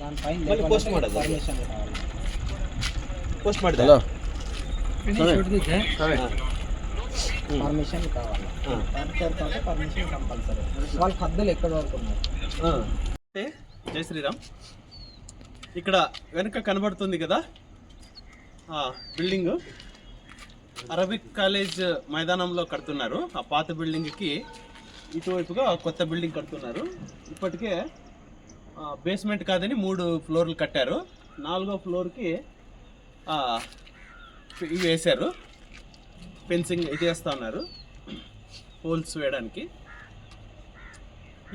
దానిపైన post mortem permission కావాలి. Post mortem permission కావాలి. తర్వాత పర్మిషన్ కంపల్సరీ. వాళ్ళ హద్దులు ఎక్కడ వరకు ఉన్నాయి? జై శ్రీరామ్. ఇక్కడ వెనక కనబడుతుంది కదా బిల్డింగ్, అరబిక్ కాలేజ్ మైదానంలో కడుతున్నారు. ఆ పాత బిల్డింగ్కి ఇటువైపుగా కొత్త బిల్డింగ్ కడుతున్నారు. ఇప్పటికే బేస్మెంట్ కాదని 3 ఫ్లోర్లు కట్టారు. 4వ ఫ్లోర్కి ఇవి వేశారు, ఫెన్సింగ్ ఇది వేస్తూ ఉన్నారు హోల్స్ వేయడానికి.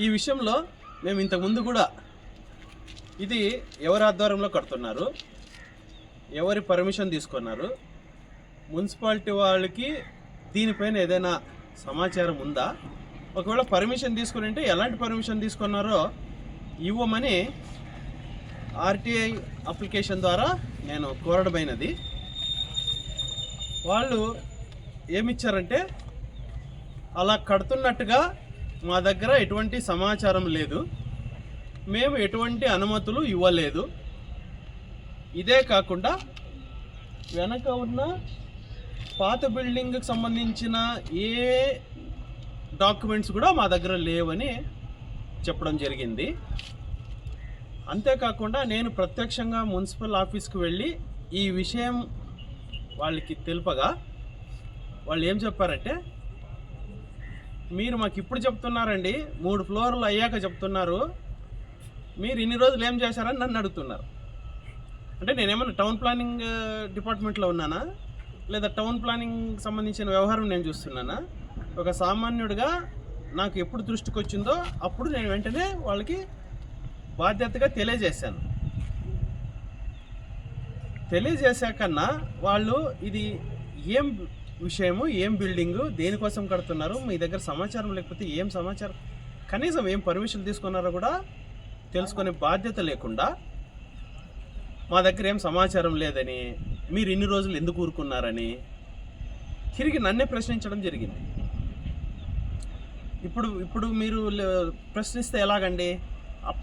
ఈ విషయంలో మేము ఇంతకుముందు కూడా ఇది ఎవరి ఆధ్వర్యంలో కడుతున్నారు, ఎవరి పర్మిషన్ తీసుకున్నారు, మున్సిపాలిటీ వాళ్ళకి దీనిపైన ఏదైనా సమాచారం ఉందా, ఒకవేళ పర్మిషన్ తీసుకుని ఉంటే ఎలాంటి పర్మిషన్ తీసుకున్నారో ఇవ్వమని ఆర్టీఐ అప్లికేషన్ ద్వారా నేను కోరడమైనది. వాళ్ళు ఏమిచ్చారంటే అలా కడుతున్నట్టుగా మా దగ్గర ఎటువంటి సమాచారం లేదు, మేము ఎటువంటి అనుమతులు ఇవ్వలేదు. ఇదే కాకుండా వెనక ఉన్న పాత బిల్డింగ్కి సంబంధించిన ఏ డాక్యుమెంట్స్ కూడా మా దగ్గర లేవని చెప్పడం జరిగింది. అంతేకాకుండా నేను ప్రత్యక్షంగా మున్సిపల్ ఆఫీస్కి వెళ్ళి ఈ విషయం వాళ్ళకి తెలుపగా వాళ్ళు ఏం చెప్పారంటే, మీరు మాకు ఇప్పుడు చెప్తున్నారండి, 3 ఫ్లోర్లు అయ్యాక చెప్తున్నారు, మీరు ఇన్ని రోజులు ఏం చేశారని నన్ను అడుగుతున్నారు. అంటే నేనేమన్నా టౌన్ ప్లానింగ్ డిపార్ట్మెంట్లో ఉన్నానా, లేదా టౌన్ ప్లానింగ్ సంబంధించిన వ్యవహారం నేను చూస్తున్నానా? ఒక సామాన్యుడిగా నాకు ఎప్పుడు దృష్టికి వచ్చిందో అప్పుడు నేను వెంటనే వాళ్ళకి బాధ్యతగా తెలియజేశాను. తెలియజేశాకన్నా వాళ్ళు ఇది ఏం విషయము, ఏం బిల్డింగు, దేనికోసం కడుతున్నారు, మీ దగ్గర సమాచారం లేకపోతే ఏం సమాచారం, కనీసం ఏం పర్మిషన్ తీసుకున్నారో కూడా తెలుసుకునే బాధ్యత లేకుండా మా దగ్గర ఏం సమాచారం లేదని, మీరు ఇన్ని రోజులు ఎందుకు ఊరుకున్నారని తిరిగి నన్నే ప్రశ్నించడం జరిగింది. ఇప్పుడు మీరు ప్రశ్నిస్తే ఎలాగండి,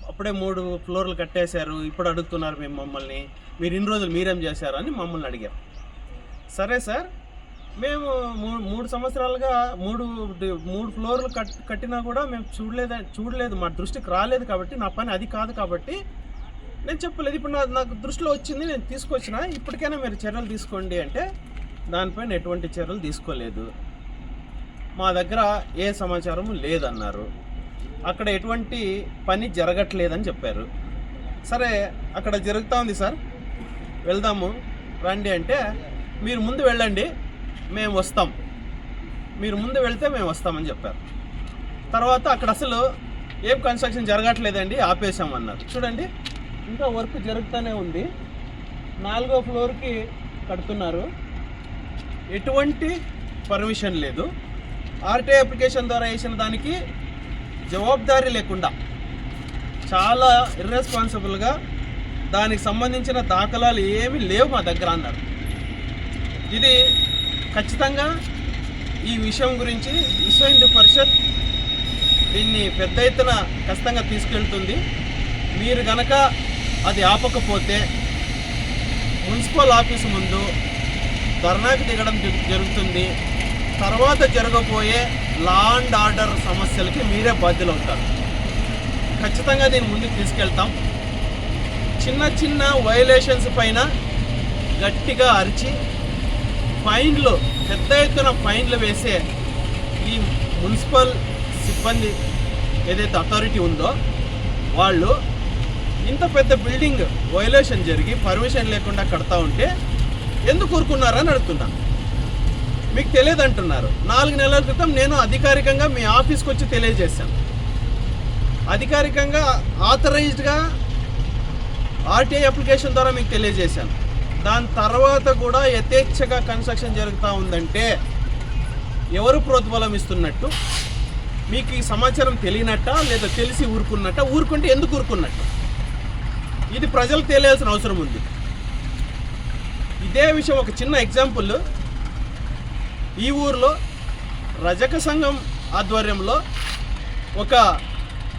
అప్పుడే 3 ఫ్లోర్లు కట్టేశారు, ఇప్పుడు అడుగుతున్నారు మేము మమ్మల్ని, మీరు ఇన్ని రోజులు మీరేం చేశారు అని మమ్మల్ని అడిగారు. సరే సార్, మేము 3 సంవత్సరాలుగా 3 ఫ్లోర్లు కట్టినా కూడా మేము చూడలేదు, మా దృష్టికి రాలేదు కాబట్టి, నా పని అది కాదు కాబట్టి నేను చెప్పలేదు. ఇప్పుడు నాకు దృష్టిలో వచ్చింది, నేను తీసుకొచ్చిన, ఇప్పటికైనా మీరు చర్యలు తీసుకోండి అంటే దానిపైన ఎటువంటి చర్యలు తీసుకోలేదు. మా దగ్గర ఏ సమాచారం లేదన్నారు. అక్కడ ఎటువంటి పని జరగట్లేదని చెప్పారు. సరే, అక్కడ జరుగుతూ ఉంది సార్, వెళ్దాము రండి అంటే, మీరు ముందు వెళ్ళండి మేము వస్తాం, మీరు ముందు వెళ్తే మేము వస్తామని చెప్పారు. తర్వాత అక్కడ అసలు ఏం కన్స్ట్రక్షన్ జరగట్లేదండి, ఆపేసామన్నారు. చూడండి, ఇంకా వర్క్ జరుగుతూనే ఉంది. 4వ ఫ్లోర్కి కడుతున్నారు, ఎటువంటి పర్మిషన్ లేదు. ఆర్టీఐ అప్లికేషన్ ద్వారా వేసిన దానికి జవాబుదారీ లేకుండా చాలా ఇర్రెస్పాన్సిబుల్గా దానికి సంబంధించిన దాఖలాలు ఏమీ లేవు మా దగ్గర అన్నారు. ఇది ఖచ్చితంగా ఈ విషయం గురించి విశ్వ హిందూ పరిషత్ దీన్ని పెద్ద ఎత్తున ఖచ్చితంగా తీసుకెళ్తుంది. మీరు గనక అది ఆపకపోతే మున్సిపల్ ఆఫీసు ముందు ధర్నాకి దిగడం జరుగుతుంది. తర్వాత జరగబోయే లా అండ్ ఆర్డర్ సమస్యలకి మీరే బాధ్యులవుతారు. ఖచ్చితంగా దీన్ని ముందుకు తీసుకెళ్తాం. చిన్న వైలేషన్స్ పైన గట్టిగా అరిచి ఫైన్లు, పెద్ద ఎత్తున ఫైన్లు వేసే ఈ మున్సిపల్ సిబ్బంది ఏదైతే అథారిటీ ఉందో వాళ్ళు ఇంత పెద్ద బిల్డింగ్ వైలేషన్ జరిగి పర్మిషన్ లేకుండా కడతా ఉంటే ఎందుకు ఊరుకున్నారని అడుగుతున్నా. మీకు తెలియదు అంటున్నారు. 4 నెలల క్రితం నేను అధికారికంగా మీ ఆఫీస్కి వచ్చి తెలియజేశాను. అధికారికంగా ఆథరైజ్డ్గా ఆర్టీఐ అప్లికేషన్ ద్వారా మీకు తెలియజేశాను. దాని తర్వాత కూడా యథేచ్ఛగా కన్స్ట్రక్షన్ జరుగుతూ ఉందంటే ఎవరు ప్రోద్బలం ఇస్తున్నట్టు? మీకు ఈ సమాచారం తెలియనట్ట, లేదా తెలిసి ఊరుకున్నట్ట? ఊరుకుంటే ఎందుకు ఊరుకున్నట్టు? ఇది ప్రజలకు తెలియాల్సిన అవసరం ఉంది. ఇదే విషయం ఒక చిన్న ఎగ్జాంపుల్. ఈ ఊర్లో రజక సంఘం ఆధ్వర్యంలో ఒక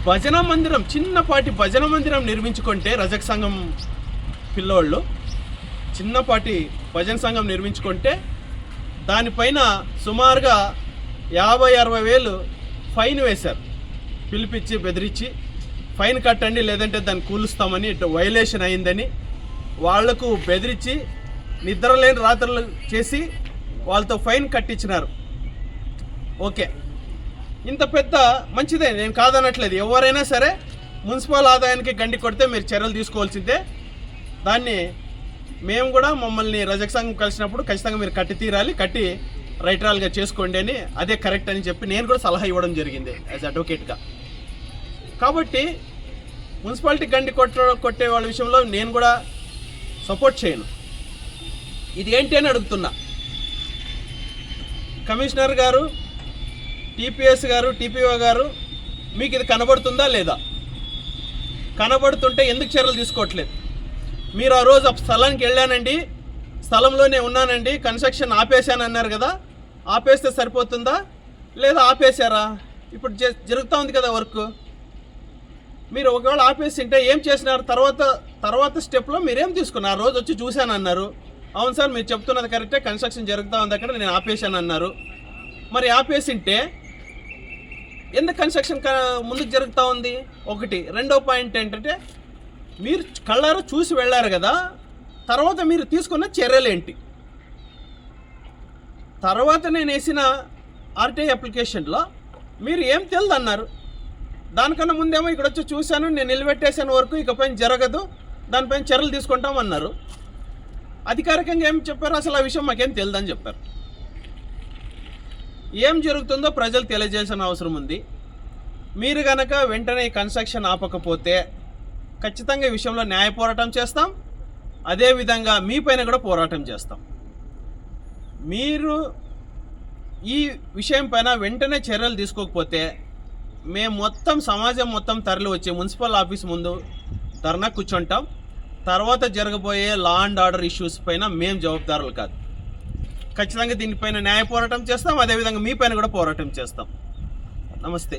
భజన మందిరం, చిన్నపాటి భజన మందిరం నిర్మించుకుంటే రజక సంఘం పిల్లోళ్ళు చిన్నపాటి భజన సంఘం నిర్మించుకుంటే దానిపైన సుమారుగా 50-60 వేలు ఫైన్ వేశారు. పిలిపించి బెదిరించి ఫైన్ కట్టండి లేదంటే దాన్ని కూలుస్తామని, ఇటు వైలేషన్ అయిందని వాళ్లకు బెదిరించి నిద్రలేని రాత్రులు చేసి వాళ్ళతో ఫైన్ కట్టించినారు. ఓకే, ఇంత పెద్ద మంచిదే, నేను కాదనట్లేదు. ఎవరైనా సరే మున్సిపల్ ఆదాయానికి గండి కొడితే మీరు చర్యలు తీసుకోవాల్సిందే. దాన్ని మేము కూడా మమ్మల్ని రజక సంఘం కలిసినప్పుడు ఖచ్చితంగా మీరు కట్టి తీరాలి, కట్టి రైటరాలుగా చేసుకోండి అని, అదే కరెక్ట్ అని చెప్పి నేను కూడా సలహా ఇవ్వడం జరిగింది యాజ్ అడ్వకేట్గా. కాబట్టి మున్సిపాలిటీ గండి కొట్టే వాళ్ళ విషయంలో నేను కూడా సపోర్ట్ చేయను. ఇది ఏంటి అని అడుగుతున్నా. కమిషనర్ గారు, టీపీఎస్ గారు, టీపీఓ గారు, మీకు ఇది కనబడుతుందా లేదా? కనబడుతుంటే ఎందుకు చర్యలు తీసుకోవట్లేదు? మీరు ఆ రోజు స్థలానికి వెళ్ళానండి, స్థలంలోనే ఉన్నానండి, కన్స్ట్రక్షన్ ఆపేశాను అన్నారు కదా, ఆపేస్తే సరిపోతుందా లేదా ఆపేశారా? ఇప్పుడు జరుగుతూ ఉంది కదా వర్క్. మీరు ఒకవేళ ఆపేసింటే ఏం చేసినారు? తర్వాత స్టెప్లో మీరేం తీసుకున్నారు? ఆ రోజు వచ్చి చూశాను అన్నారు. అవును సార్ మీరు చెప్తున్నది కరెక్టే, కన్స్ట్రక్షన్ జరుగుతూ ఉంది అక్కడ, నేను ఆపేశాను అన్నారు. మరి ఆపేసింటే ఎందుకు కన్స్ట్రక్షన్ ముందుకు జరుగుతూ ఉంది? ఒకటి. రెండో పాయింట్ ఏంటంటే మీరు కళ్ళారా చూసి వెళ్ళారు కదా, తర్వాత మీరు తీసుకున్న చర్యలు ఏంటి? తర్వాత నేను వేసిన ఆర్టీఐ అప్లికేషన్లో మీరు ఏం తెలియదు అన్నారు. దానికన్నా ముందేమో ఇక్కడ వచ్చి చూశాను, నేను నిలబెట్టేసాను వరకు, ఇకపైన జరగదు, దానిపైన చర్యలు తీసుకుంటామన్నారు. అధికారికంగా ఏం చెప్పారు? అసలు ఆ విషయం మాకేం తెలియదని చెప్పారు. ఏం జరుగుతుందో ప్రజలు తెలియజేయాల్సిన అవసరం ఉంది. మీరు కనుక వెంటనే ఈ కన్స్ట్రక్షన్ ఆపకపోతే ఖచ్చితంగా ఈ విషయంలో న్యాయ పోరాటం చేస్తాం. అదేవిధంగా మీ పైన కూడా పోరాటం చేస్తాం. మీరు ఈ విషయం పైన వెంటనే చర్యలు తీసుకోకపోతే మేము మొత్తం సమాజం మొత్తం తరలి వచ్చి మున్సిపల్ ఆఫీస్ ముందు ధర్నా కూర్చుంటాం. తర్వాత జరగబోయే లా అండ్ ఆర్డర్ ఇష్యూస్ పైన మేము జవాబుదారులు కాదు. ఖచ్చితంగా దీనిపైన న్యాయ పోరాటం చేస్తాం. అదేవిధంగా మీ పైన కూడా పోరాటం చేస్తాం. నమస్తే.